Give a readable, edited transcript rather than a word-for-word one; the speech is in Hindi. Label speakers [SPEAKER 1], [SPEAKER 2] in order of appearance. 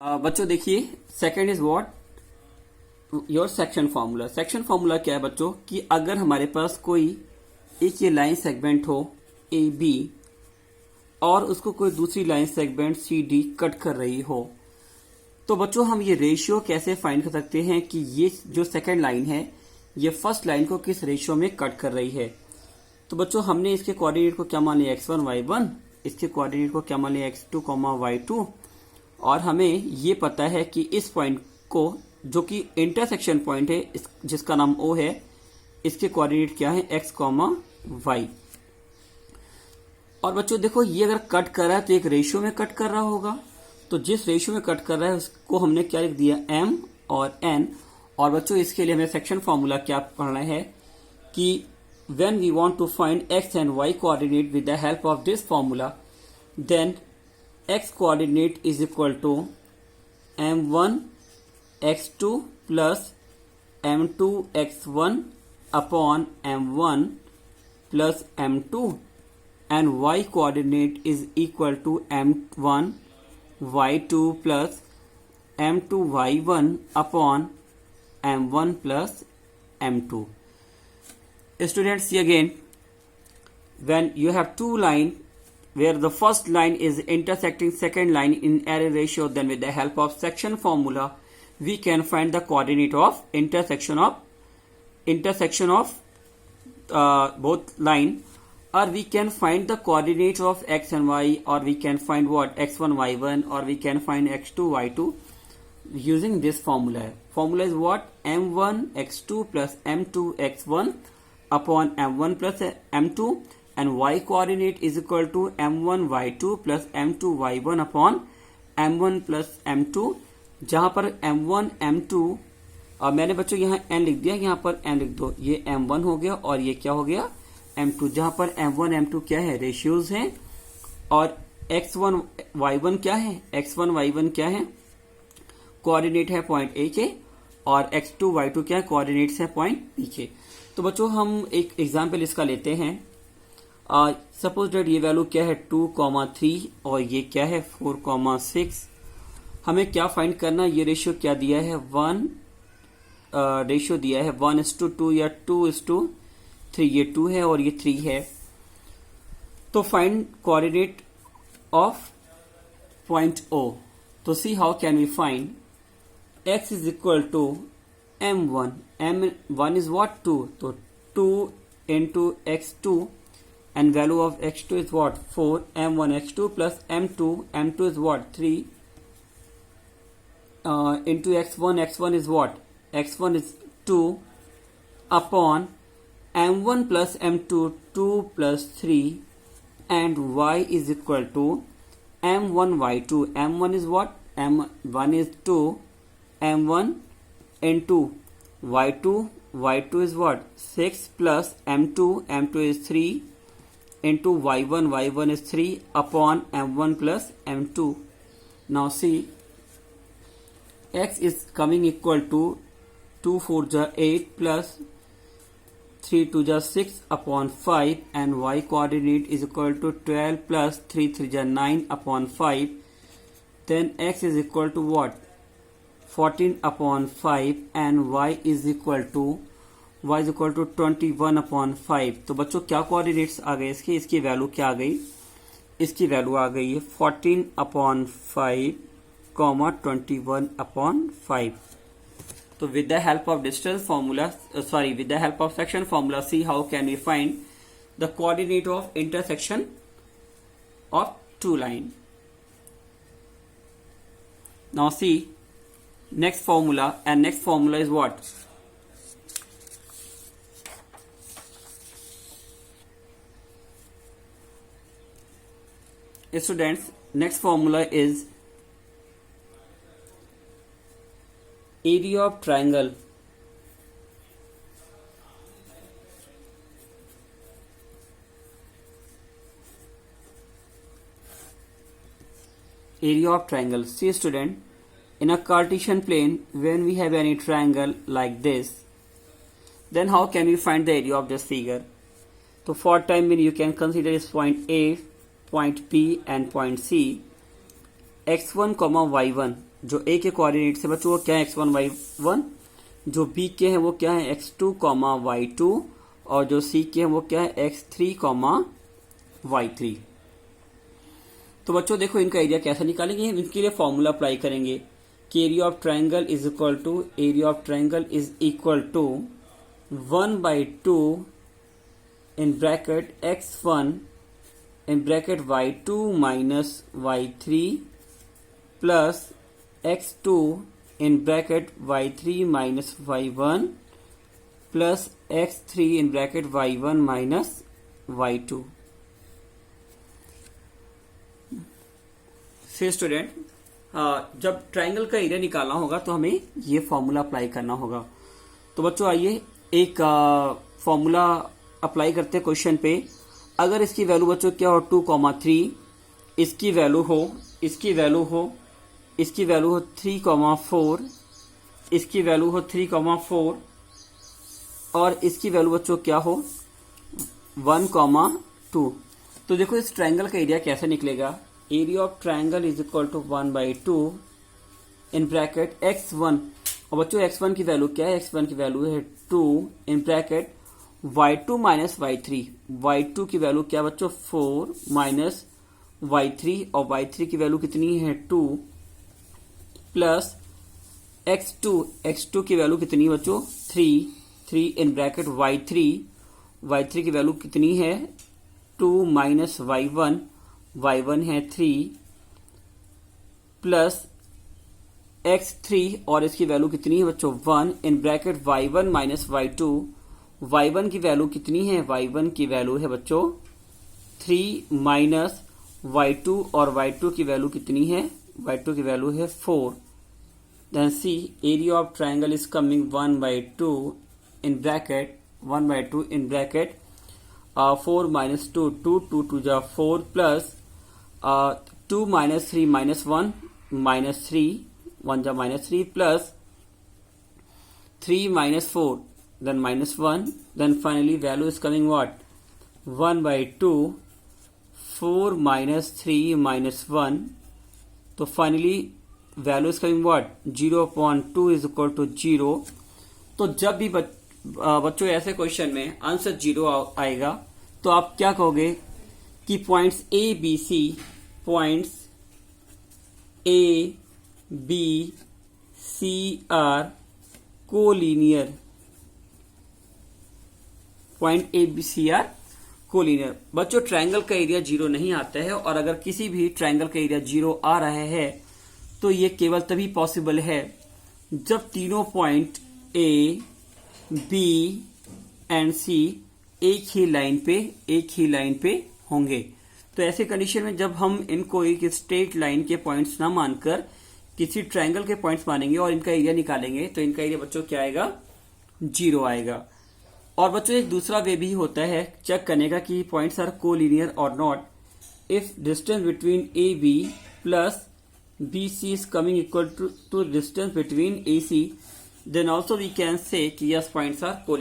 [SPEAKER 1] बच्चों देखिए, second is what your section formula. Section formula क्या है बच्चों कि अगर हमारे पास कोई एक ये लाइन सेगमेंट हो ए बी और उसको कोई दूसरी line segment C D cut कर रही हो, तो बच्चों हम ये रेशियो कैसे फाइंड कर सकते हैं कि ये जो सेकंड लाइन है ये फर्स्ट लाइन को किस रेशियो में कट कर रही है। तो बच्चों हमने इसके कोऑर्डिनेट को क्या मान लिया x1 y1, इसके कोऑर्डिनेट को क्या मान लिया x2 y2, और हमें ये पता है कि इस पॉइंट को जो कि इंटरसेक्शन पॉइंट है जिसका नाम O है, इसके कोऑर्डिनेट क्या है x, y। और बच्चों देखो ये अगर कट कर रहा है तो एक रेशियो में कट कर रहा होगा, तो जिस रेशियो में कट कर रहा है उसको हमने क्या लिख दिया m और n। और बच्चों इसके लिए हमें सेक्शन फॉर्मूला क्या पढ़ना है कि when we want to find x and y coordinate with the help of this formula, then x coordinate is equal to m1 x2 plus m2 x1 upon m1 plus m2, and y coordinate is equal to m1 y2 plus m2 y1 upon m1 plus m2. Students, see again, when you have two lines where the first line is intersecting second line in array ratio, then with the help of section formula we can find the coordinate of intersection of both line, or we can find the coordinates of x and y, or we can find what x1 y1, or we can find x2 y2 using this formula. Formula is what m1 x2 plus m2 x1 upon m1 plus m2, and y coordinate is equal to m1 y2 plus m2 y1 upon m1 plus m2, जहां पर m1 m2 और मैंने बच्चों यहाँ n लिख दिया, यहाँ पर n लिख दो, ये m1 हो गया और ये क्या हो गया m2, जहां पर m1 m2 क्या है रेशियोज हैं, और x1 y1 क्या है, x1 y1 क्या है कोऑर्डिनेट है पॉइंट ए के, और x2 y2 क्या है कोऑर्डिनेट्स है पॉइंट बी के। तो बच्चों हम एक एग्जाम्पल इसका लेते हैं। सपोज डेट ये वैल्यू क्या है 2,3 और ये क्या है 4,6। हमें क्या फाइंड करना, ये रेशियो क्या दिया है 1, रेशियो दिया है 1:2 या 2:3, ये 2 है और ये 3 है। तो find coordinate of point O। तो see how can we find x is equal to m1, m1 is what 2, तो 2 into x2, and value of x2 is what 4, m1 x2 plus m2 is what 3 into x1 is what x1 is 2 upon m1 plus m2 2 plus 3, and y is equal to m1 y2, m1 is what m1 is 2, m1 into y2 is what 6 plus m2 is 3 into y1 is 3 upon m1 plus m2. Now see, x is coming equal to 2 4 ja 8 plus 3 2 ja 6 upon 5, and y coordinate is equal to 12 plus 3 3 ja 9 upon 5. Then x is equal to what 14 upon 5, and y is equal to 21 upon 5. तो बच्चों क्या कोऑर्डिनेट्स आ गए इसकी वैल्यू क्या आ गई, इसकी वैल्यू आ गई है 14 upon 5, 21 upon 5. तो with the help of distance formula, with the help of section formula, see how can we find the coordinate of intersection of two line. Now see next formula, and next formula is what students, next formula is area of triangle. Area of triangle. See student, in a Cartesian plane, when we have any triangle like this, then how can we find the area of this figure? So for time being you can consider this point A, point P and point C. x1, y1 जो ए के कोऑर्डिनेट्स है बच्चों वो क्या है x1 y1, जो बी के हैं वो क्या है x2 y2 और जो सी के हैं वो क्या है x3 y3। तो बच्चों देखो इनका एरिया कैसे निकालेंगे, इनके लिए फॉर्मूला अप्लाई करेंगे कि area of triangle is equal to 1/2 in bracket x1 in bracket y2 minus y3 plus x2 in bracket y3 minus y1 plus x3 in bracket y1 minus y2। फिर स्टूडेंट जब ट्राइंगल का एरिया निकालना होगा तो हमें ये फॉर्मूला अप्लाई करना होगा। तो बच्चों आइए एक फॉर्मूला अप्लाई करते हैं क्वेश्चन पे। अगर इसकी वैल्यू बच्चों क्या हो 2,3, इसकी वैल्यू हो 3,4, इसकी वैल्यू हो 3,4 और इसकी वैल्यू बच्चों क्या हो 1,2। तो देखो इस ट्राइंगल का एरिया कैसे निकलेगा। Area of triangle is equal to 1/2 in bracket x1 और बच्चों x1 की वैल्यू क्या है, x1 की वैल्यू है 2 in bracket y2 minus y3, y2 की वैल्यू क्या बच्चों 4 माइनस y3 और y3 की वैल्यू कितनी है 2 प्लस x2 की वैल्यू कितनी है बच्चों 3 इन ब्रैकेट y3 की वैल्यू कितनी है 2 माइनस y1 है 3 प्लस x3 और इसकी वैल्यू कितनी है बच्चों 1 in bracket y1 minus y1 की वैल्यू कितनी है, y1 की वैल्यू है बच्चों 3 माइनस y2 और y2 की वैल्यू कितनी है, y2 की वैल्यू है 4। Then see area of triangle is coming 1/2 in bracket 4 minus 2 2 जा 4 प्लस 2 माइनस 3 माइनस 3 1 जा minus 3 plus 3 minus 4 then minus 1, then finally value is coming what 1/2 4 minus 3 minus 1, तो finally value is coming what 0.2 is equal to 0। तो जब भी बच्चों ऐसे क्वेश्चन में आंसर 0 आएगा तो आप क्या कहोगे कि points A B C are collinear, point A B C are collinear. बच्चों ट्रायंगल का एरिया 0 नहीं आता है और अगर किसी भी ट्रायंगल का एरिया 0 आ रहा है तो ये केवल तभी पॉसिबल है जब तीनों पॉइंट ए बी एंड सी एक ही लाइन पे होंगे। तो ऐसे कंडीशन में जब हम इनको एक स्ट्रेट लाइन के पॉइंट्स ना मानकर किसी ट्रायंगल के पॉइंट्स मानेंगे और इनका एरिया निकालेंगे तो इनका एरिया बच्चों क्या आएगा 0 आएगा। और बच्चों एक दूसरा वे भी होता है चेक करने का कि पॉइंट्स आर कोलिनियर और not. If distance between A B plus B C is coming equal to distance between A C, then also we can say कि यस पॉइंट्स आर कोलिनियर।